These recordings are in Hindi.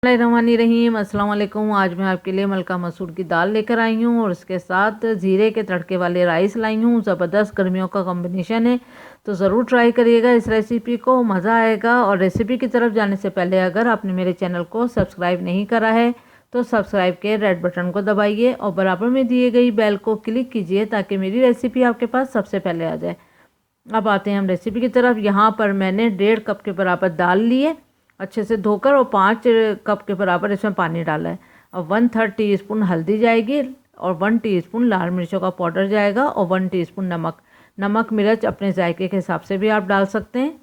रहीम अस्सलाम वालेकुम। आज मैं आपके लिए मलका मसूर की दाल लेकर आई हूँ और उसके साथ ज़ीरे के तड़के वाले राइस लाई हूँ। ज़बरदस्त गर्मियों का कॉम्बिनेशन है, तो ज़रूर ट्राई करिएगा इस रेसिपी को, मज़ा आएगा। और रेसिपी की तरफ जाने से पहले अगर आपने मेरे चैनल को सब्सक्राइब नहीं करा है तो सब्सक्राइब के रेड बटन को दबाइए और बराबर में दिए गई बेल को क्लिक कीजिए ताकि मेरी रेसिपी आपके पास सबसे पहले आ जाए। अब आते हैं हम रेसिपी की तरफ। यहाँ पर मैंने 1.5 कप के बराबर दाल लिए अच्छे से धोकर और 5 कप के बराबर इसमें पानी डाला है। और 1/3 टीस्पून हल्दी जाएगी और 1 टीस्पून लाल मिर्चों का पाउडर जाएगा और 1 टीस्पून नमक मिर्च अपने जायके के हिसाब से भी आप डाल सकते हैं।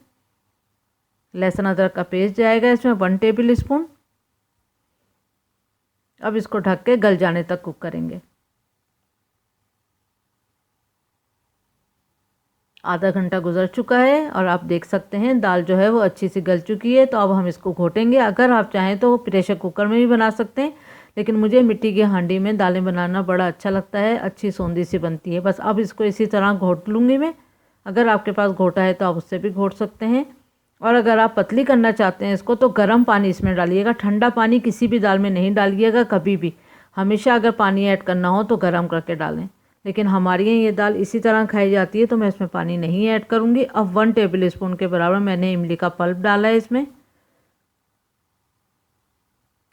लहसुन अदरक का पेस्ट जाएगा इसमें 1 टेबल स्पून। अब इसको ढक के गल जाने तक कुक करेंगे। आधा घंटा गुजर चुका है और आप देख सकते हैं दाल जो है वो अच्छी सी गल चुकी है। तो अब हम इसको घोटेंगे। अगर आप चाहें तो प्रेशर कुकर में भी बना सकते हैं, लेकिन मुझे मिट्टी की हांडी में दालें बनाना बड़ा अच्छा लगता है, अच्छी सौंधी सी बनती है। बस अब इसको इसी तरह घोट लूँगी मैं। अगर आपके पास घोटा है तो आप उससे भी घोट सकते हैं। और अगर आप पतली करना चाहते हैं इसको तो गर्म पानी इसमें डालिएगा, ठंडा पानी किसी भी दाल में नहीं डालिएगा कभी भी। हमेशा अगर पानी ऐड करना हो तो गर्म करके डालें, लेकिन हमारे यहाँ ये दाल इसी तरह खाई जाती है तो मैं इसमें पानी नहीं ऐड करूँगी। अब 1 टेबल स्पून के बराबर मैंने इमली का पल्प डाला है इसमें।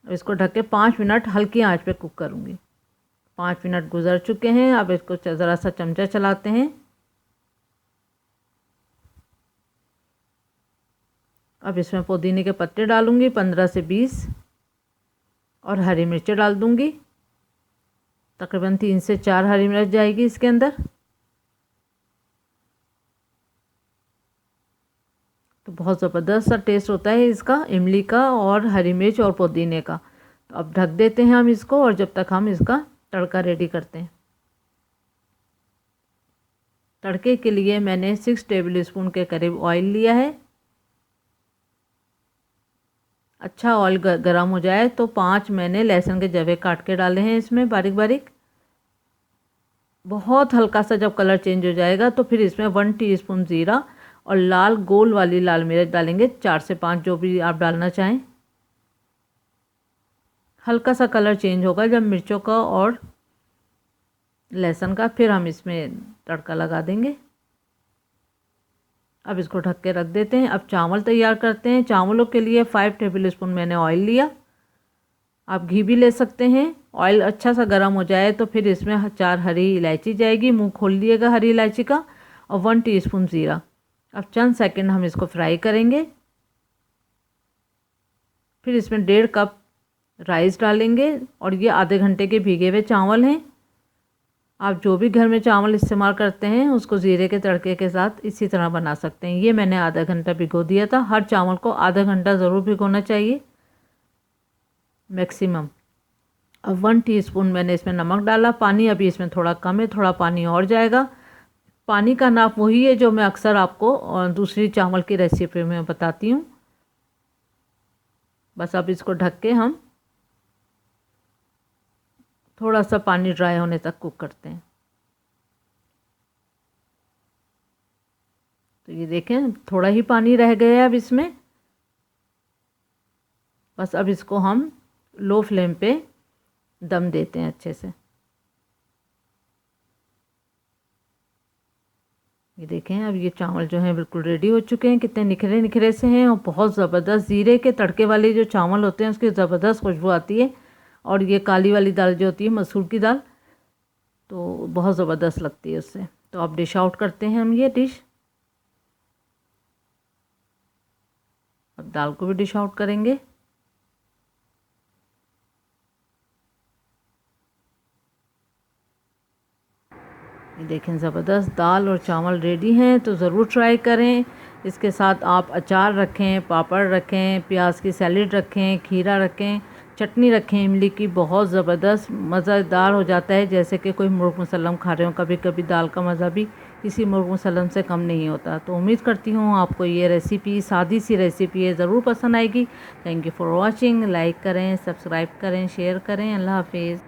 इसको ढक के 5 मिनट हल्की आंच पे कुक करूँगी। 5 मिनट गुजर चुके हैं। अब इसको ज़रा सा चमचा चलाते हैं। अब इसमें पुदीने के पत्ते डालूँगी 15 से 20 और हरी मिर्चें डाल दूँगी। तकरीबन 3 से 4 हरी मिर्च जाएगी इसके अंदर। तो बहुत ज़बरदस्त सा टेस्ट होता है इसका, इमली का और हरी मिर्च और पुदीने का। तो अब ढक देते हैं हम इसको और जब तक हम इसका तड़का रेडी करते हैं। तड़के के लिए मैंने 6 टेबल स्पून के करीब ऑयल लिया है। अच्छा ऑयल गर्म हो जाए तो 5 मैंने लहसुन के जवे काट के डाले हैं इसमें बारीक बारीक। बहुत हल्का सा जब कलर चेंज हो जाएगा तो फिर इसमें 1 टीस्पून ज़ीरा और लाल गोल वाली लाल मिर्च डालेंगे, 4 से 5 जो भी आप डालना चाहें। हल्का सा कलर चेंज होगा जब मिर्चों का और लहसुन का, फिर हम इसमें तड़का लगा देंगे। अब इसको ढक के रख देते हैं। अब चावल तैयार करते हैं। चावलों के लिए 5 टेबल स्पून मैंने ऑयल लिया। आप घी भी ले सकते हैं। ऑयल अच्छा सा गर्म हो जाए तो फिर इसमें 4 हरी इलायची जाएगी, मुंह खोल लिएगा हरी इलायची का, और 1 टीस्पून ज़ीरा। अब चंद सेकंड हम इसको फ्राई करेंगे। फिर इसमें 1.5 कप राइस डालेंगे और ये आधे घंटे के भीगे हुए चावल हैं। आप जो भी घर में चावल इस्तेमाल करते हैं उसको ज़ीरे के तड़के के साथ इसी तरह बना सकते हैं। ये मैंने आधा घंटा भिगो दिया था। हर चावल को आधा घंटा ज़रूर भिगोना चाहिए मैक्सिमम। अब 1 टीस्पून मैंने इसमें नमक डाला। पानी अभी इसमें थोड़ा कम है, थोड़ा पानी और जाएगा। पानी का नाप वही है जो मैं अक्सर आपको दूसरी चावल की रेसिपी में बताती हूँ। बस अब इसको ढक के हम थोड़ा सा पानी ड्राई होने तक कुक करते हैं। तो ये देखें थोड़ा ही पानी रह गया है अब इसमें। बस अब इसको हम लो फ्लेम पे दम देते हैं अच्छे से। ये देखें अब ये चावल जो हैं बिल्कुल रेडी हो चुके हैं। कितने निखरे निखरे से हैं और बहुत ज़बरदस्त ज़ीरे के तड़के वाले जो चावल होते हैं उसकी ज़बरदस्त खुशबू आती है। और ये काली वाली दाल जो होती है मसूर की दाल, तो बहुत ज़बरदस्त लगती है उससे। तो अब डिश आउट करते हैं हम ये डिश। अब दाल को भी डिश आउट करेंगे। ये देखें ज़बरदस्त दाल और चावल रेडी हैं, तो ज़रूर ट्राई करें। इसके साथ आप अचार रखें, पापड़ रखें, प्याज की सैलेड रखें, खीरा रखें, चटनी रखें इमली की, बहुत ज़बरदस्त मज़ेदार हो जाता है। जैसे कि कोई मुर्ग मुसल्लम खा रहे हो, कभी कभी दाल का मज़ा भी किसी मुर्ग मुसल्लम से कम नहीं होता। तो उम्मीद करती हूँ आपको ये रेसिपी, सादी सी रेसिपी है, ज़रूर पसंद आएगी। Thank you for watching. Like करें, सब्सक्राइब करें, शेयर करें। अल्लाह हाफिज़।